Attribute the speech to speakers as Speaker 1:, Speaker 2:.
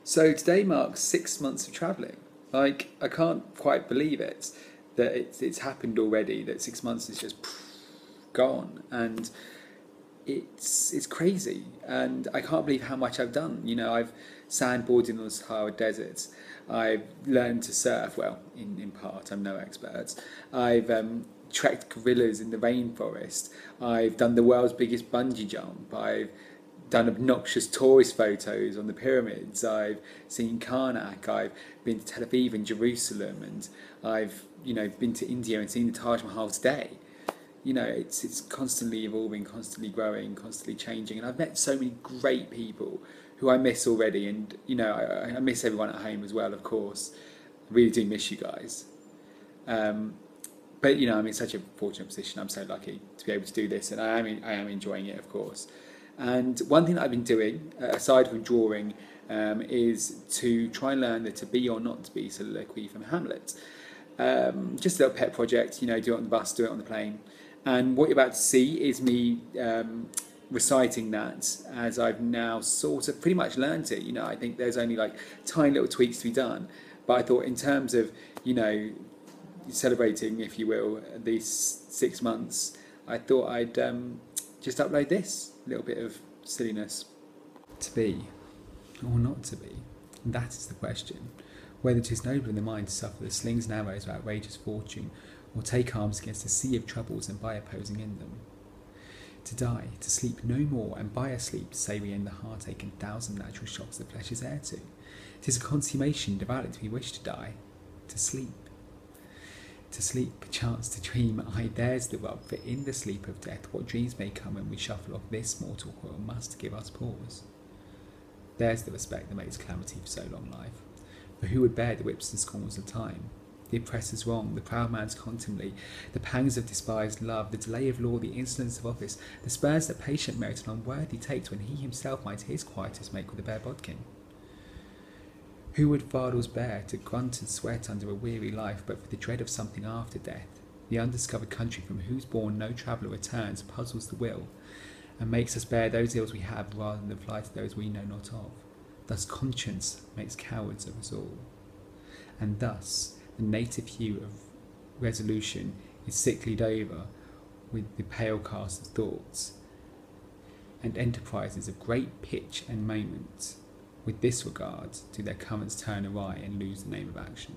Speaker 1: So today marks 6 months of travelling. Like, I can't quite believe it, that it's happened already, that 6 months is just gone. And it's crazy. And I can't believe how much I've done. You know, I've sandboarded on the Sahara Desert. I've learned to surf, well, in part, I'm no expert. I've trekked gorillas in the rainforest. I've done the world's biggest bungee jump. I've done obnoxious tourist photos on the pyramids. I've seen Karnak. I've been to Tel Aviv and Jerusalem, and I've been to India and seen the Taj Mahal today. You know, it's constantly evolving, constantly growing, constantly changing, and I've met so many great people who I miss already, and I miss everyone at home as well, of course. I really do miss you guys. But I'm in such a fortunate position. I'm so lucky to be able to do this, and I am enjoying it, of course. And one thing that I've been doing, aside from drawing, is to try and learn the to be or not to be soliloquy from Hamlet. Just a little pet project, do it on the bus, do it on the plane. And what you're about to see is me reciting that, as I've now sort of pretty much learned it. I think there's only like tiny little tweaks to be done. But I thought, in terms of, celebrating, if you will, these 6 months, I thought I'd just upload this little bit of silliness. To be or not to be, that is the question. Whether 'tis noble in the mind to suffer the slings and arrows of outrageous fortune, or take arms against a sea of troubles and by opposing in them. To die, to sleep no more, and by a sleep to say we end the heartache and thousand natural shocks the flesh is heir to. 'Tis a consummation devoutly to be wished to die, to sleep. To sleep, perchance to dream, aye, there's the rub, for in the sleep of death what dreams may come when we shuffle off this mortal coil must give us pause. There's the respect that makes calamity for so long life. For who would bear the whips and scorns of time? The oppressor's wrong, the proud man's contumely, the pangs of despised love, the delay of law, the insolence of office, the spurs that patient merit and unworthy takes when he himself might his quietus make with a bare bodkin. Who would fardels bear to grunt and sweat under a weary life but for the dread of something after death? The undiscovered country from whose bourne no traveller returns puzzles the will, and makes us bear those ills we have rather than fly to those we know not of. Thus conscience makes cowards of us all. And thus the native hue of resolution is sicklied over with the pale cast of thoughts, and enterprises of great pitch and moment with this regard do their currents turn awry and lose the name of action.